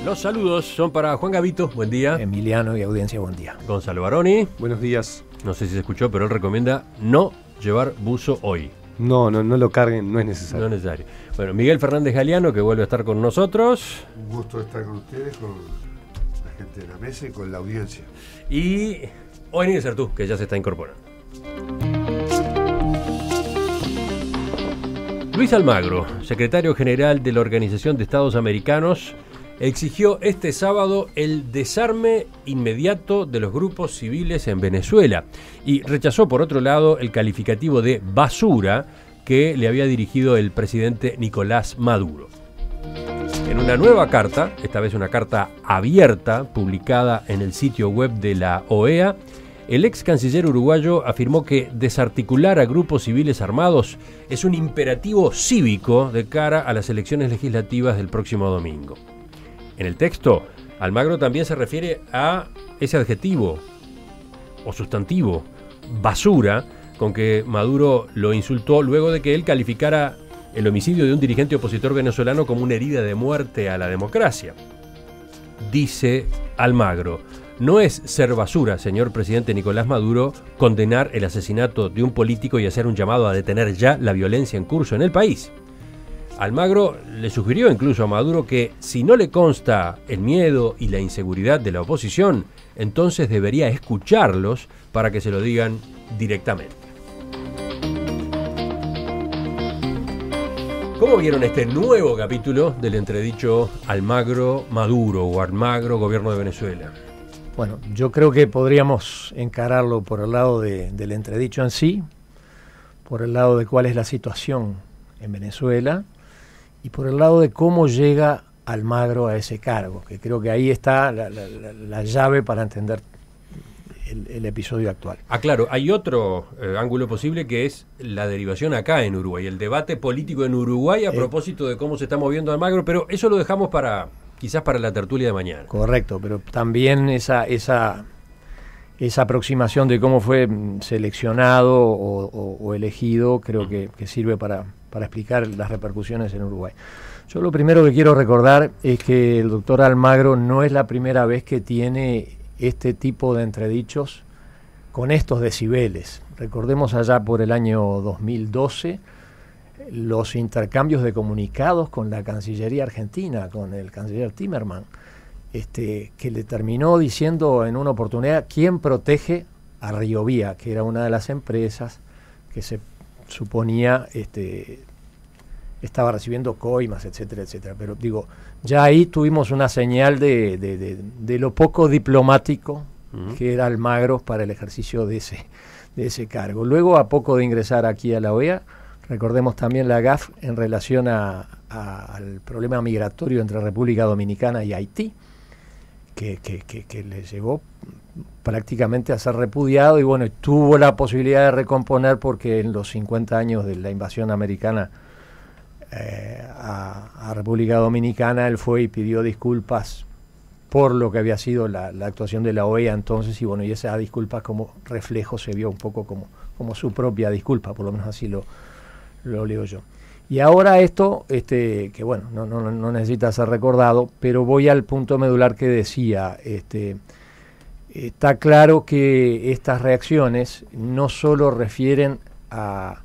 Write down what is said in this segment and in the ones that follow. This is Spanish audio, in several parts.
Los saludos son para Juan Gavito, buen día. Emiliano y audiencia, buen día. Gonzalo Baroni. Buenos días. No sé si se escuchó, pero él recomienda no llevar buzo hoy. No lo carguen, no es necesario. No es necesario. Bueno, Miguel Fernández Galeano, que vuelve a estar con nosotros. Un gusto estar con ustedes, con la gente de la mesa y con la audiencia. Y Oenir Sertú, que ya se está incorporando. Luis Almagro, secretario general de la Organización de Estados Americanos, exigió este sábado el desarme inmediato de los grupos civiles en Venezuela y rechazó, por otro lado, el calificativo de basura que le había dirigido el presidente Nicolás Maduro. En una nueva carta, esta vez una carta abierta, publicada en el sitio web de la OEA, el ex canciller uruguayo afirmó que desarticular a grupos civiles armados es un imperativo cívico de cara a las elecciones legislativas del próximo domingo. En el texto, Almagro también se refiere a ese adjetivo o sustantivo, basura, con que Maduro lo insultó luego de que él calificara el homicidio de un dirigente opositor venezolano como una herida de muerte a la democracia. Dice Almagro: no es ser basura, señor presidente Nicolás Maduro, condenar el asesinato de un político y hacer un llamado a detener ya la violencia en curso en el país. Almagro le sugirió incluso a Maduro que si no le consta el miedo y la inseguridad de la oposición, entonces debería escucharlos para que se lo digan directamente. ¿Cómo vieron este nuevo capítulo del entredicho Almagro-Maduro o Almagro-Gobierno de Venezuela? Bueno, yo creo que podríamos encararlo por el lado del entredicho en sí, por el lado de cuál es la situación en Venezuela y por el lado de cómo llega Almagro a ese cargo, que creo que ahí está la llave para entender el episodio actual. Claro, hay otro ángulo posible que es la derivación acá en Uruguay, el debate político en Uruguay a propósito de cómo se está moviendo Almagro, pero eso lo dejamos quizás para la tertulia de mañana. Correcto, pero también esa aproximación de cómo fue seleccionado o elegido creo que sirve para explicar las repercusiones en Uruguay. Yo lo primero que quiero recordar es que el doctor Almagro no es la primera vez que tiene este tipo de entredichos con estos decibeles. Recordemos allá por el año 2012 los intercambios de comunicados con la Cancillería Argentina, con el canciller Timerman, que le terminó diciendo en una oportunidad quién protege a Riovía, que era una de las empresas que se suponía estaba recibiendo coimas, etcétera, etcétera. Pero digo, ya ahí tuvimos una señal de lo poco diplomático que era Almagro para el ejercicio de ese cargo. Luego, a poco de ingresar aquí a la OEA, recordemos también la GAF en relación al problema migratorio entre República Dominicana y Haití, que le llegó prácticamente a ser repudiado y bueno, tuvo la posibilidad de recomponer porque en los 50 años de la invasión americana a República Dominicana él fue y pidió disculpas por lo que había sido la actuación de la OEA entonces y bueno, y esa disculpa como reflejo se vio un poco como su propia disculpa, por lo menos así lo leo yo. Y ahora esto, que bueno, no necesita ser recordado, pero voy al punto medular que decía, está claro que estas reacciones no solo refieren a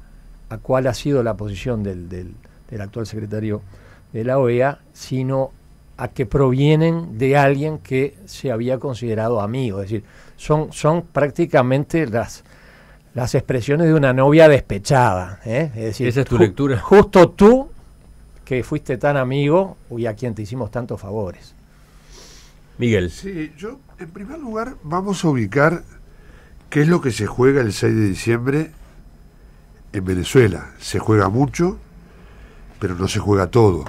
cuál ha sido la posición del actual secretario de la OEA, sino a que provienen de alguien que se había considerado amigo, es decir, son prácticamente las expresiones de una novia despechada, Es decir, esa es tu lectura. Justo tú, que fuiste tan amigo y a quien te hicimos tantos favores. Miguel. Sí, yo, en primer lugar, vamos a ubicar qué es lo que se juega el 6 de diciembre en Venezuela. Se juega mucho, pero no se juega todo.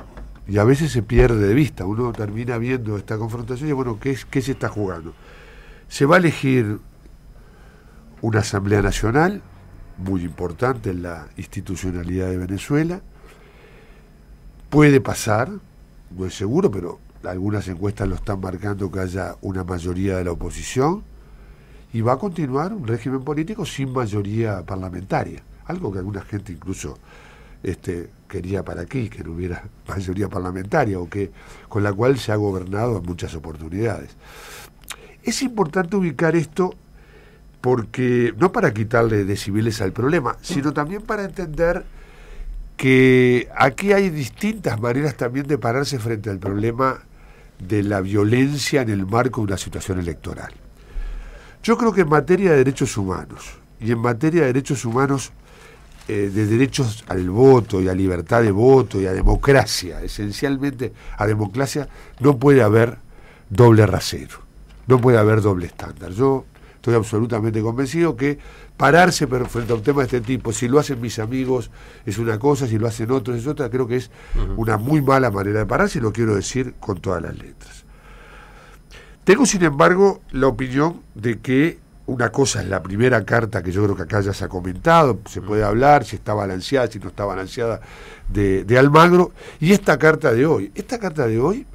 Y a veces se pierde de vista. Uno termina viendo esta confrontación y, bueno, ¿qué se está jugando? Se va a elegir una Asamblea Nacional, muy importante en la institucionalidad de Venezuela. Puede pasar, no es seguro, pero algunas encuestas lo están marcando que haya una mayoría de la oposición. Y va a continuar un régimen político sin mayoría parlamentaria. Algo que alguna gente incluso quería para aquí, que no hubiera mayoría parlamentaria, o que con la cual se ha gobernado en muchas oportunidades. Es importante ubicar esto porque no para quitarle decibeles al problema, sino también para entender que aquí hay distintas maneras también de pararse frente al problema de la violencia en el marco de una situación electoral. Yo creo que en materia de derechos humanos, y en materia de derechos humanos, de derechos al voto y a libertad de voto y a democracia, esencialmente a democracia, no puede haber doble rasero, no puede haber doble estándar. Yo estoy absolutamente convencido que pararse frente a un tema de este tipo, si lo hacen mis amigos es una cosa, si lo hacen otros es otra, creo que es una muy mala manera de pararse, y lo quiero decir con todas las letras. Tengo, sin embargo, la opinión de que una cosa es la primera carta, que yo creo que acá ya se ha comentado, se puede hablar si está balanceada, si no está balanceada, de Almagro, y esta carta de hoy. Esta carta de hoy,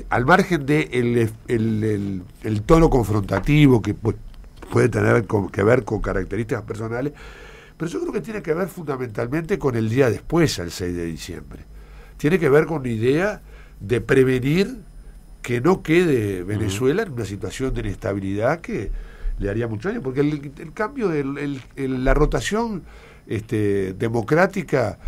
al margen de el tono confrontativo que puede tener que ver con características personales, pero yo creo que tiene que ver fundamentalmente con el día después, al 6 de diciembre. Tiene que ver con la idea de prevenir que no quede Venezuela en una situación de inestabilidad que le haría mucho daño, porque el cambio de la rotación democrática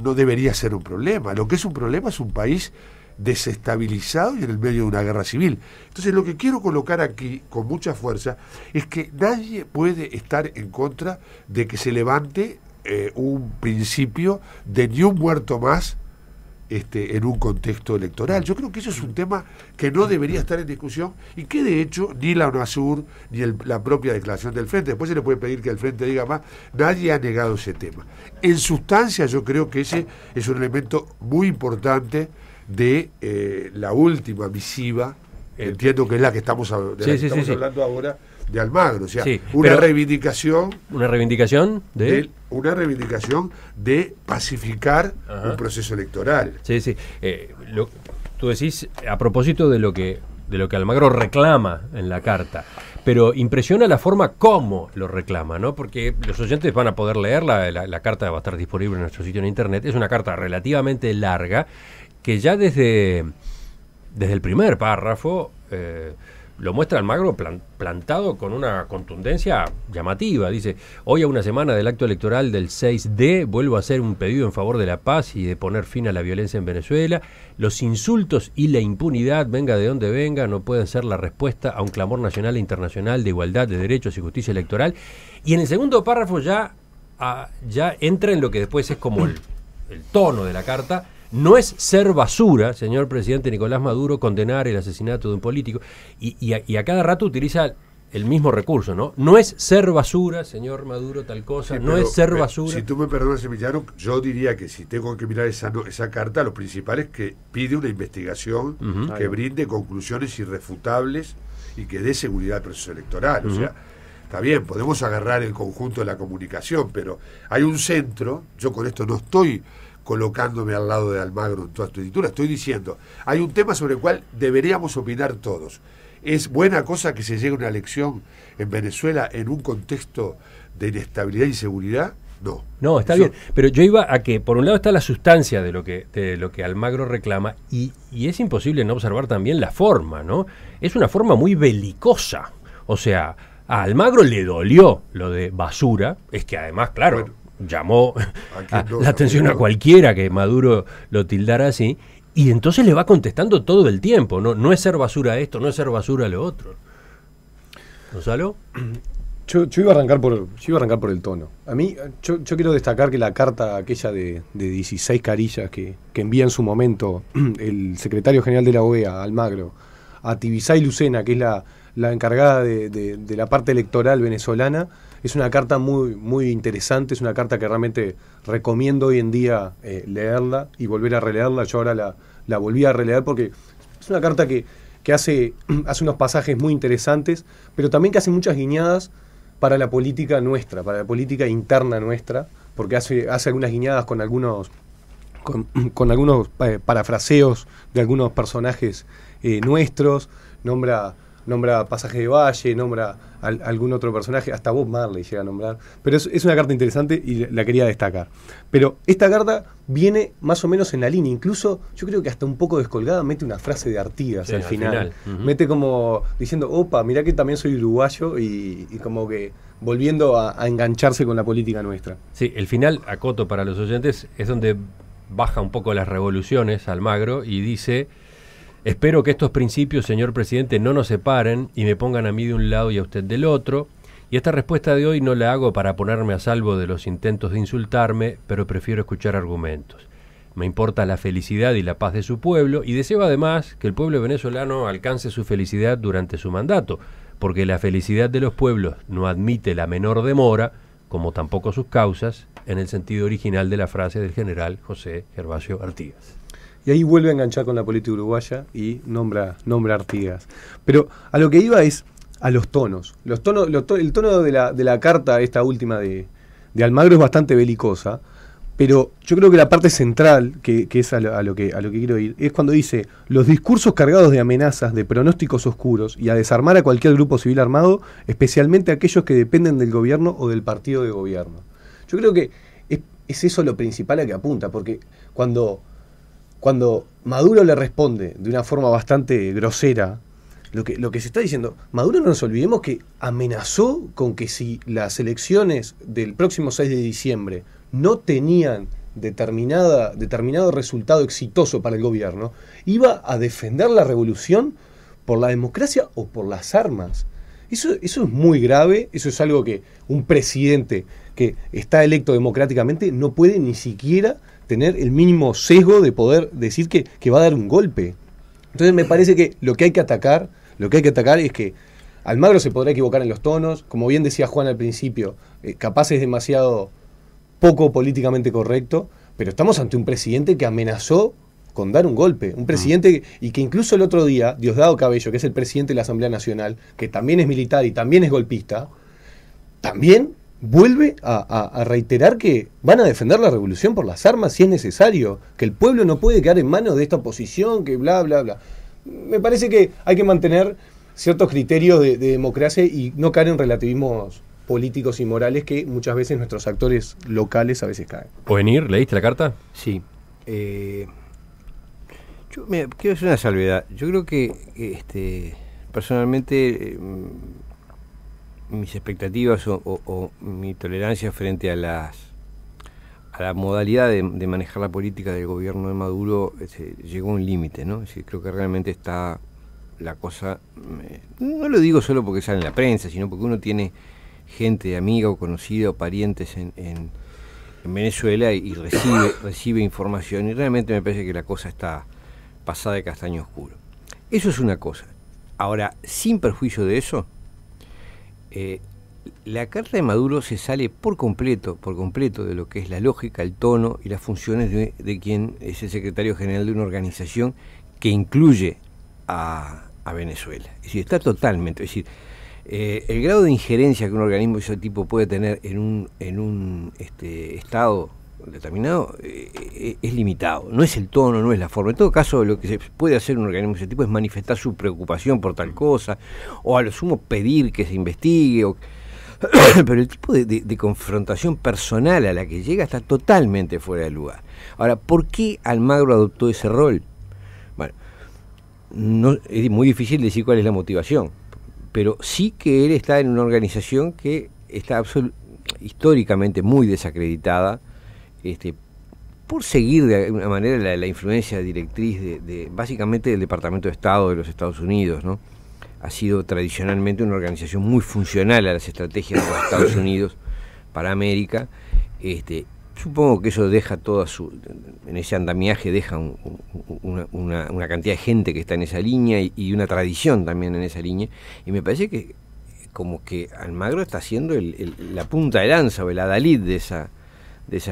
no debería ser un problema. Lo que es un problema es un país desestabilizado y en el medio de una guerra civil. Entonces, lo que quiero colocar aquí con mucha fuerza es que nadie puede estar en contra de que se levante un principio de ni un muerto más en un contexto electoral. Yo creo que eso es un tema que no debería estar en discusión y que de hecho ni la UNASUR ni la propia declaración del Frente, después se le puede pedir que el Frente diga más, nadie ha negado ese tema. En sustancia yo creo que ese es un elemento muy importante de la última misiva, entiendo que es la que estamos hablando ahora, de Almagro, o sea, una reivindicación de pacificar un proceso electoral. Tú decís a propósito de lo que Almagro reclama en la carta, pero impresiona la forma como lo reclama, ¿no? Porque los oyentes van a poder leerla, la carta va a estar disponible en nuestro sitio en internet. Es una carta relativamente larga que ya desde el primer párrafo lo muestra Almagro plantado con una contundencia llamativa. Dice: hoy, a una semana del acto electoral del 6D, vuelvo a hacer un pedido en favor de la paz y de poner fin a la violencia en Venezuela. Los insultos y la impunidad, venga de donde venga, no pueden ser la respuesta a un clamor nacional e internacional de igualdad de derechos y justicia electoral. Y en el segundo párrafo ya entra en lo que después es como el tono de la carta. No es ser basura, señor presidente Nicolás Maduro, condenar el asesinato de un político. Y a cada rato utiliza el mismo recurso, ¿no? No es ser basura, señor Maduro, tal cosa, no es ser basura. Si tú me perdonas, Emiliano, yo diría que si tengo que mirar esa carta, lo principal es que pide una investigación que brinde conclusiones irrefutables y que dé seguridad al proceso electoral. O sea, está bien, podemos agarrar el conjunto de la comunicación, pero hay un centro. Yo con esto no estoy colocándome al lado de Almagro en toda su escritura, estoy diciendo, hay un tema sobre el cual deberíamos opinar todos. ¿Es buena cosa que se llegue a una elección en Venezuela en un contexto de inestabilidad e inseguridad? No, está bien, pero yo iba a que por un lado está la sustancia de lo que Almagro reclama, y es imposible no observar también la forma, ¿no? Es una forma muy belicosa. O sea, a Almagro le dolió lo de basura, es que además, claro, bueno, llamó la atención a cualquiera que Maduro lo tildara así, y entonces le va contestando todo el tiempo. No es ser basura esto, no es ser basura lo otro. ¿Gonzalo? Yo iba a arrancar por el tono. A mí, yo quiero destacar que la carta aquella de 16 carillas que envía en su momento el secretario general de la OEA, Almagro, a Tibisay Lucena, que es la encargada de la parte electoral venezolana, es una carta muy, muy interesante, es una carta que realmente recomiendo hoy en día leerla y volver a releerla. Yo ahora la volví a releer porque es una carta que hace unos pasajes muy interesantes, pero también que hace muchas guiñadas para la política nuestra, para la política interna nuestra, porque hace algunas guiñadas con algunos parafraseos de algunos personajes nuestros, nombra nombra Pasaje de Valle, nombra algún otro personaje, hasta Bob Marley llega a nombrar. Pero es una carta interesante y la quería destacar. Pero esta carta viene más o menos en la línea, incluso yo creo que hasta un poco descolgada mete una frase de Artigas al final. Mete como diciendo, opa, mirá que también soy uruguayo y como que volviendo a engancharse con la política nuestra. Sí, el final, acoto para los oyentes, es donde baja un poco las revoluciones Almagro y dice: espero que estos principios, señor presidente, no nos separen y me pongan a mí de un lado y a usted del otro. Y esta respuesta de hoy no la hago para ponerme a salvo de los intentos de insultarme, pero prefiero escuchar argumentos. Me importa la felicidad y la paz de su pueblo, y deseo además que el pueblo venezolano alcance su felicidad durante su mandato, porque la felicidad de los pueblos no admite la menor demora, como tampoco sus causas, en el sentido original de la frase del general José Gervasio Artigas. Y ahí vuelve a enganchar con la política uruguaya y nombra a Artigas. Pero a lo que iba es a los tonos. El tono de la carta, esta última de Almagro, es bastante belicosa, pero yo creo que la parte central, que es a lo que quiero ir, es cuando dice: los discursos cargados de amenazas, de pronósticos oscuros y a desarmar a cualquier grupo civil armado, especialmente aquellos que dependen del gobierno o del partido de gobierno. Yo creo que es eso lo principal a que apunta, porque cuando Maduro le responde de una forma bastante grosera, lo que se está diciendo, Maduro, no nos olvidemos que amenazó con que si las elecciones del próximo 6 de diciembre no tenían determinado resultado exitoso para el gobierno, iba a defender la revolución por la democracia o por las armas. Eso es muy grave, eso es algo que un presidente que está electo democráticamente no puede ni siquiera tener el mínimo sesgo de poder decir que va a dar un golpe. Entonces me parece que lo que hay que atacar es que Almagro se podrá equivocar en los tonos, como bien decía Juan al principio, capaz es demasiado poco políticamente correcto, pero estamos ante un presidente que amenazó con dar un golpe, un presidente y que incluso el otro día, Diosdado Cabello, que es el presidente de la Asamblea Nacional, que también es militar y también es golpista, también vuelve a reiterar que van a defender la revolución por las armas si es necesario, que el pueblo no puede quedar en manos de esta oposición, que bla, bla, bla. Me parece que hay que mantener ciertos criterios de democracia y no caer en relativismos políticos y morales que muchas veces nuestros actores locales a veces caen. Ovenir, ¿leíste la carta? Sí. Yo quiero hacer una salvedad. Yo creo que personalmente mis expectativas o mi tolerancia frente a la modalidad de manejar la política del gobierno de Maduro llegó a un límite, ¿no? Es decir, creo que realmente está la cosa, no lo digo solo porque sale en la prensa, sino porque uno tiene gente, amiga o conocida o parientes en Venezuela y recibe información, y realmente me parece que la cosa está pasada de castaño oscuro. Eso es una cosa. Ahora, sin perjuicio de eso, la carta de Maduro se sale por completo de lo que es la lógica, el tono y las funciones de quien es el secretario general de una organización que incluye a Venezuela. Es decir, está totalmente, es decir, el grado de injerencia que un organismo de ese tipo puede tener en un estado determinado es limitado, no es el tono, no es la forma. En todo caso, lo que se puede hacer un organismo de ese tipo es manifestar su preocupación por tal cosa, o a lo sumo pedir que se investigue, pero el tipo de confrontación personal a la que llega está totalmente fuera de lugar. Ahora, ¿por qué Almagro adoptó ese rol? Bueno, no, es muy difícil decir cuál es la motivación, pero sí que él está en una organización que está históricamente muy desacreditada, por seguir de alguna manera la influencia directriz de básicamente del Departamento de Estado de los Estados Unidos, ¿no? Ha sido tradicionalmente una organización muy funcional a las estrategias de los Estados Unidos para América. Supongo que eso deja en ese andamiaje deja una cantidad de gente que está en esa línea y una tradición también en esa línea, y me parece que como que Almagro está haciendo la punta de lanza o el adalid de esa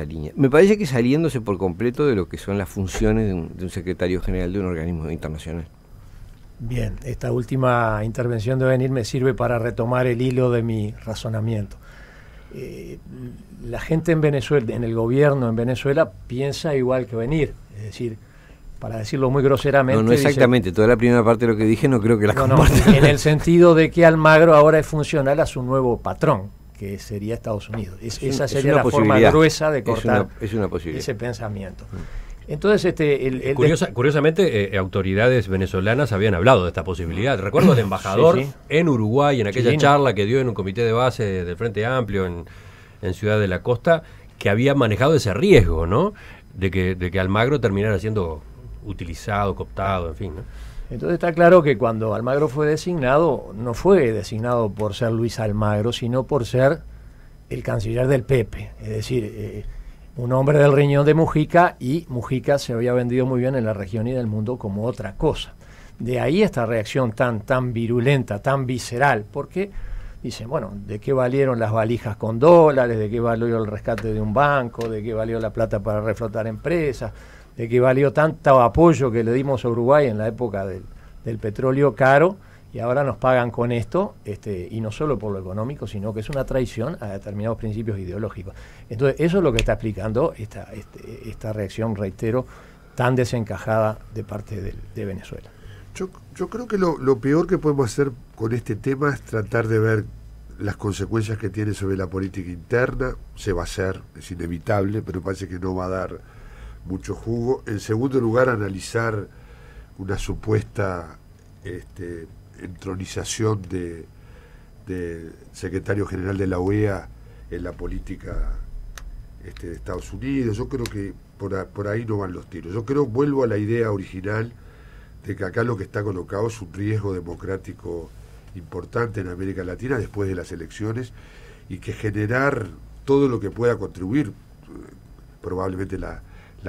línea. Me parece que saliéndose por completo de lo que son las funciones de un secretario general de un organismo internacional. Bien, esta última intervención de Ovenir me sirve para retomar el hilo de mi razonamiento. La gente en Venezuela, en el gobierno en Venezuela, piensa igual que Ovenir, es decir, para decirlo muy groseramente. No exactamente, toda la primera parte de lo que dije no creo que la comparta. En el sentido de que Almagro ahora es funcional a su nuevo patrón, que sería Estados Unidos. Esa sería la forma gruesa de cortar ese pensamiento. Entonces, curiosamente, autoridades venezolanas habían hablado de esta posibilidad. Recuerdo el embajador en Uruguay, en aquella charla que dio en un comité de base del Frente Amplio en Ciudad de la Costa, que había manejado ese riesgo, ¿no? De que Almagro terminara siendo utilizado, cooptado, en fin, ¿no? Entonces está claro que cuando Almagro fue designado, no fue designado por ser Luis Almagro, sino por ser el canciller del Pepe, es decir, un hombre del riñón de Mujica, y Mujica se había vendido muy bien en la región y en el mundo como otra cosa. De ahí esta reacción tan virulenta, tan visceral, porque dicen, bueno, ¿de qué valieron las valijas con dólares? ¿De qué valió el rescate de un banco? ¿De qué valió la plata para reflotar empresas? ¿De qué valió tanto apoyo que le dimos a Uruguay en la época del petróleo caro? Y ahora nos pagan con esto, y no solo por lo económico, sino que es una traición a determinados principios ideológicos. Entonces, eso es lo que está explicando esta reacción, reitero, tan desencajada de parte de Venezuela. Yo creo que lo peor que podemos hacer con este tema es tratar de ver las consecuencias que tiene sobre la política interna. Se va a hacer, es inevitable, pero parece que no va a dar mucho jugo. En segundo lugar, analizar una supuesta entronización de secretario general de la OEA en la política de Estados Unidos. Yo creo que por ahí no van los tiros. Yo creo, vuelvo a la idea original de que acá lo que está colocado es un riesgo democrático importante en América Latina después de las elecciones, y que generar todo lo que pueda contribuir, probablemente la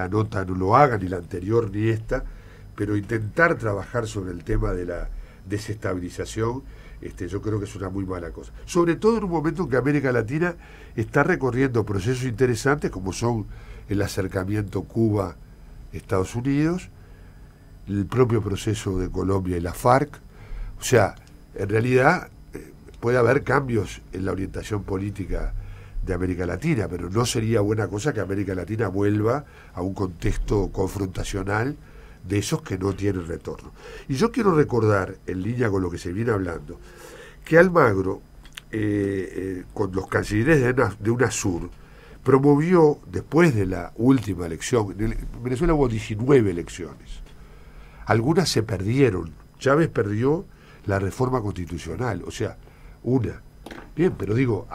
nota no lo haga, ni la anterior ni esta, pero intentar trabajar sobre el tema de la desestabilización, yo creo que es una muy mala cosa. Sobre todo en un momento en que América Latina está recorriendo procesos interesantes como son el acercamiento Cuba-Estados Unidos, el propio proceso de Colombia y la FARC. O sea, en realidad puede haber cambios en la orientación política de América Latina, pero no sería buena cosa que América Latina vuelva a un contexto confrontacional de esos que no tienen retorno. Y yo quiero recordar, en línea con lo que se viene hablando, que Almagro, con los cancilleres de UNASUR, promovió, después de la última elección, en Venezuela hubo 19 elecciones, algunas se perdieron. Chávez perdió la reforma constitucional, o sea, una. Bien, pero digo,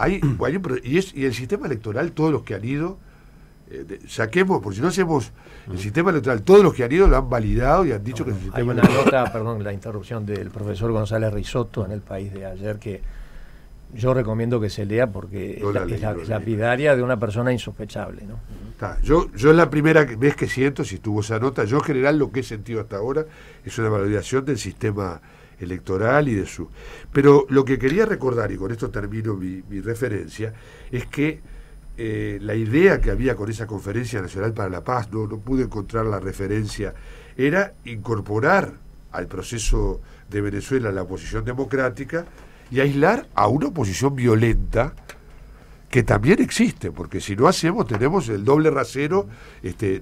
y el sistema electoral, todos los que han ido, saquemos, porque si no hacemos el sistema electoral, todos los que han ido lo han validado y han dicho que el sistema hay una nota, perdón, la interrupción del profesor González Risotto en El País de ayer, que yo recomiendo que se lea porque es lapidaria de una persona insospechable, ¿no? Yo es la primera vez que siento, si tuvo esa nota, yo en general lo que he sentido hasta ahora es una validación del sistema electoral y de su... Pero lo que quería recordar, y con esto termino mi referencia, es que la idea que había con esa Conferencia Nacional para la Paz, no pude encontrar la referencia, era incorporar al proceso de Venezuela la oposición democrática y aislar a una oposición violenta que también existe, porque si no hacemos, tenemos el doble rasero,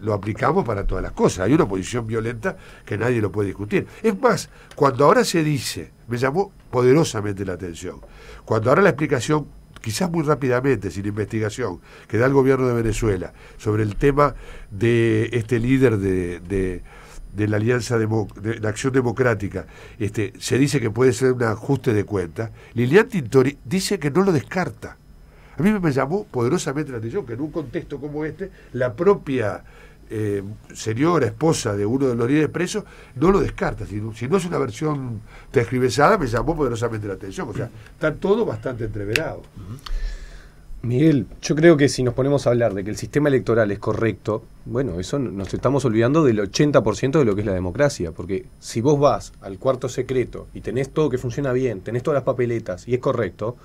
lo aplicamos para todas las cosas. Hay una oposición violenta que nadie lo puede discutir. Es más, cuando ahora se dice, me llamó poderosamente la atención, cuando ahora la explicación, quizás muy rápidamente, sin investigación, que da el gobierno de Venezuela sobre el tema de este líder de la Alianza de la Acción Democrática, se dice que puede ser un ajuste de cuentas, Lilian Tintori dice que no lo descarta. A mí me llamó poderosamente la atención que en un contexto como la propia señora, esposa de uno de los líderes presos, no lo descarta. Si no es una versión tergiversada, me llamó poderosamente la atención. O sea, está todo bastante entreverado. Miguel, yo creo que si nos ponemos a hablar de que el sistema electoral es correcto, bueno, eso nos estamos olvidando del 80% de lo que es la democracia, porque si vos vas al cuarto secreto y tenés todo que funciona bien, tenés todas las papeletas y es correcto,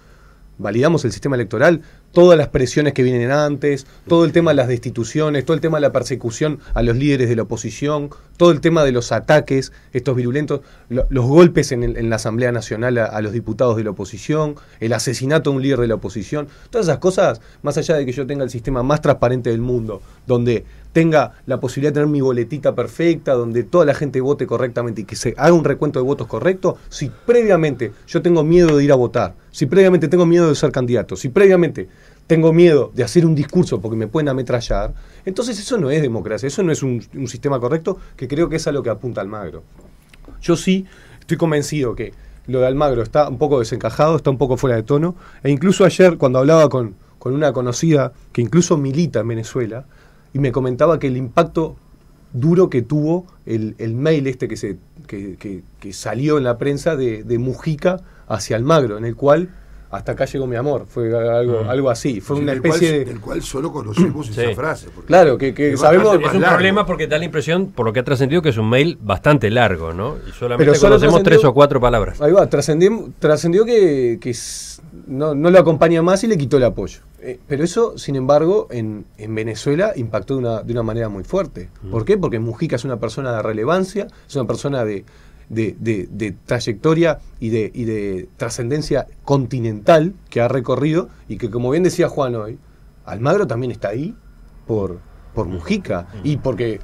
validamos el sistema electoral, todas las presiones que vienen antes, todo el tema de las destituciones, todo el tema de la persecución a los líderes de la oposición, todo el tema de los ataques, estos virulentos, los golpes en la Asamblea Nacional a los diputados de la oposición, el asesinato de un líder de la oposición, todas esas cosas, más allá de que yo tenga el sistema más transparente del mundo, donde tenga la posibilidad de tener mi boletita perfecta, donde toda la gente vote correctamente y que se haga un recuento de votos correcto, si previamente yo tengo miedo de ir a votar, si previamente tengo miedo de ser candidato, si previamente tengo miedo de hacer un discurso porque me pueden ametrallar, entonces eso no es democracia, eso no es un sistema correcto, que creo que es a lo que apunta Almagro. Yo sí estoy convencido que lo de Almagro está un poco desencajado, está un poco fuera de tono, e incluso ayer cuando hablaba con una conocida que incluso milita en Venezuela, y me comentaba que el impacto duro que tuvo el mail que salió en la prensa de Mujica hacia Almagro, en el cual hasta acá llegó mi amor, fue algo así, fue una especie del cual solo conocemos esa frase. Claro, que sabemos... Es un problema porque da la impresión, por lo que ha trascendido, que es un mail bastante largo, ¿no? Y solamente pero solo conocemos 3 o 4 palabras. Ahí va, trascendió que no lo acompaña más y le quitó el apoyo. Pero eso, sin embargo, en Venezuela impactó de una manera muy fuerte. ¿Por qué? Porque Mujica es una persona de relevancia, es una persona de trayectoria y de trascendencia continental que ha recorrido, y que, como bien decía Juan hoy, Almagro también está ahí por Mujica, y porque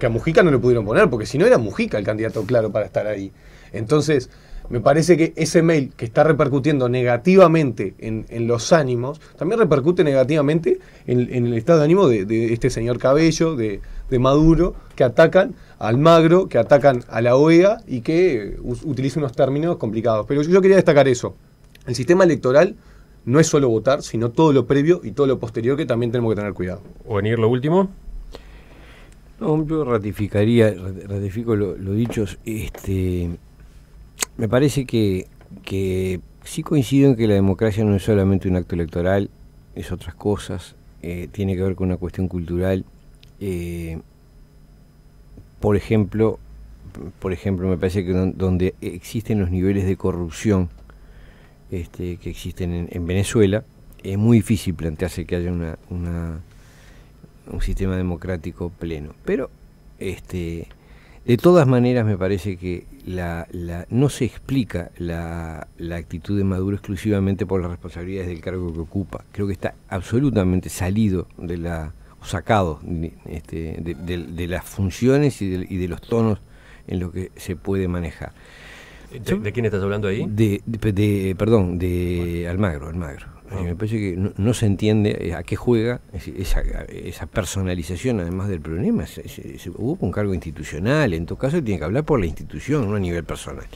a Mujica no le pudieron poner, porque si no era Mujica el candidato claro para estar ahí. Entonces me parece que ese mail que está repercutiendo negativamente en los ánimos, también repercute negativamente en el estado de ánimo de este señor Cabello, de Maduro, que atacan a Almagro, que atacan a la OEA y que utilizan unos términos complicados. Pero yo quería destacar eso. El sistema electoral no es solo votar, sino todo lo previo y todo lo posterior, que también tenemos que tener cuidado. ¿O venir lo último? No, yo ratifico lo dicho. Me parece que sí coincido en que la democracia no es solamente un acto electoral, es otras cosas, tiene que ver con una cuestión cultural. Por ejemplo, me parece que donde existen los niveles de corrupción que existen en Venezuela, es muy difícil plantearse que haya un sistema democrático pleno. Pero de todas maneras me parece que no se explica la actitud de Maduro exclusivamente por las responsabilidades del cargo que ocupa. Creo que está absolutamente salido sacado de las funciones y de los tonos en los que se puede manejar. ¿De quién estás hablando ahí? Perdón, de Almagro. Me parece que no se entiende a qué juega esa personalización, además del problema. Hubo un cargo institucional, en todo caso tiene que hablar por la institución, no a nivel personal.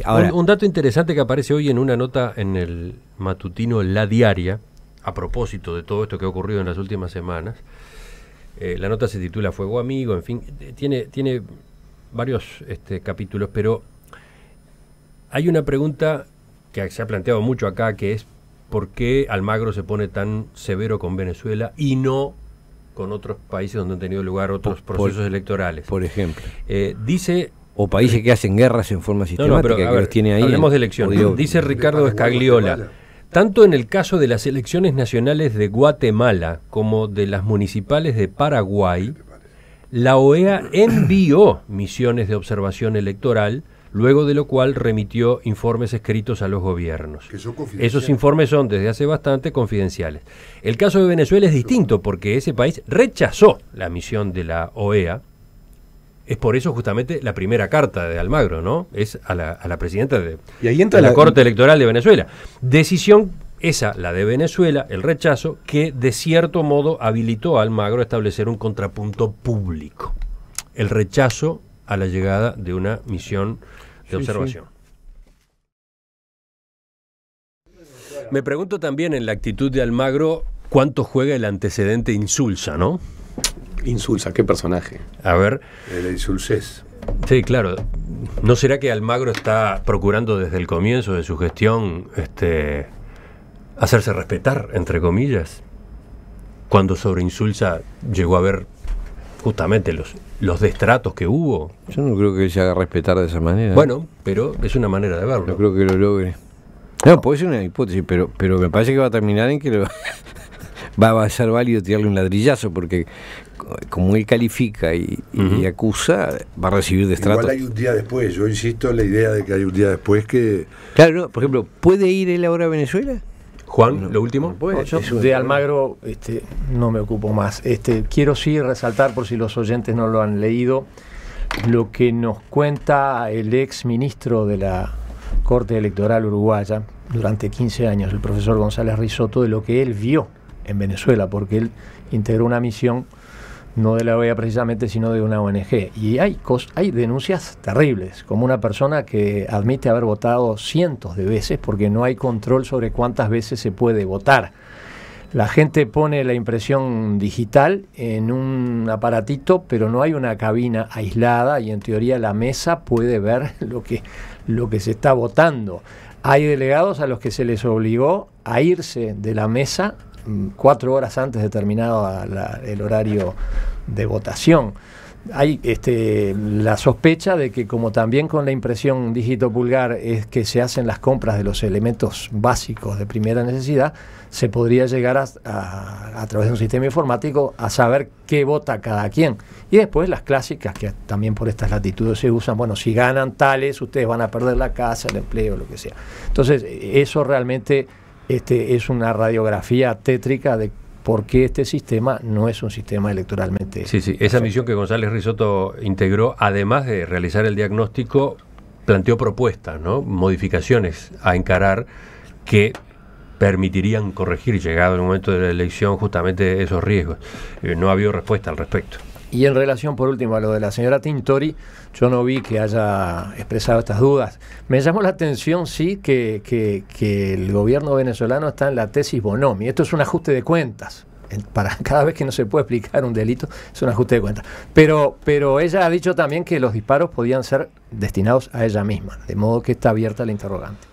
Ahora, un dato interesante que aparece hoy en una nota en el matutino La Diaria, a propósito de todo esto que ha ocurrido en las últimas semanas. La nota se titula Fuego Amigo, en fin, tiene varios capítulos, pero hay una pregunta que se ha planteado mucho acá, que es ¿por qué Almagro se pone tan severo con Venezuela y no con otros países donde han tenido lugar otros procesos electorales? Por ejemplo. Dice... O países que hacen guerras en forma sistemática, pero, que los tiene ahí. Hablemos de elecciones. Dice Ricardo Escagliola, tanto en el caso de las elecciones nacionales de Guatemala como de las municipales de Paraguay, la OEA envió misiones de observación electoral, luego de lo cual remitió informes escritos a los gobiernos. Esos informes son desde hace bastante confidenciales. El caso de Venezuela es distinto porque ese país rechazó la misión de la OEA. Es por eso justamente la primera carta de Almagro, ¿no? Es a la presidenta de la Corte Electoral de Venezuela. Decisión esa, la de Venezuela, el rechazo, que de cierto modo habilitó a Almagro a establecer un contrapunto público. El rechazo a la llegada de una misión de observación. Sí. Me pregunto también en la actitud de Almagro cuánto juega el antecedente Insulza, ¿no? Insulza, qué personaje. A ver. El Insulcés. Sí, claro. ¿No será que Almagro está procurando desde el comienzo de su gestión hacerse respetar, entre comillas? Cuando sobre Insulza llegó a ver justamente los destratos que hubo. Yo no creo que se haga respetar de esa manera. Bueno, pero es una manera de verlo. No creo que lo logre. No, puede ser una hipótesis, pero me parece que va a terminar en que va a ser válido tirarle un ladrillazo, porque como él califica y acusa, va a recibir destratos. Igual hay un día después, yo insisto en la idea de que hay un día después que... Claro, no, por ejemplo, ¿puede ir él ahora a Venezuela? Juan, lo último. Puede, Yo es un- de Almagro no me ocupo más. Quiero sí resaltar, por si los oyentes no lo han leído, lo que nos cuenta el ex ministro de la Corte Electoral uruguaya durante 15 años, el profesor González Risotto, de lo que él vio en Venezuela, porque él integró una misión no de la OEA precisamente, sino de una ONG. Y hay denuncias terribles, como una persona que admite haber votado cientos de veces porque no hay control sobre cuántas veces se puede votar. La gente pone la impresión digital en un aparatito, pero no hay una cabina aislada y en teoría la mesa puede ver lo que se está votando. Hay delegados a los que se les obligó a irse de la mesa 4 horas antes de terminado el horario de votación. Hay la sospecha de que, como también con la impresión dígito pulgar es que se hacen las compras de los elementos básicos de primera necesidad, se podría llegar a través de un sistema informático a saber qué vota cada quien. Y después las clásicas que también por estas latitudes se usan, bueno, si ganan tales, ustedes van a perder la casa, el empleo, lo que sea. Entonces, eso realmente es una radiografía tétrica de por qué este sistema no es un sistema electoralmente... Sí, esa misión que González Risotto integró, además de realizar el diagnóstico, planteó propuestas, ¿no? Modificaciones a encarar que permitirían corregir, llegado el momento de la elección, justamente esos riesgos. No ha habido respuesta al respecto. Y en relación, por último, a lo de la señora Tintori, yo no vi que haya expresado estas dudas. Me llamó la atención, sí, que el gobierno venezolano está en la tesis Bonomi. Esto es un ajuste de cuentas. Para cada vez que no se puede explicar un delito, es un ajuste de cuentas. Pero ella ha dicho también que los disparos podían ser destinados a ella misma, de modo que está abierta la interrogante.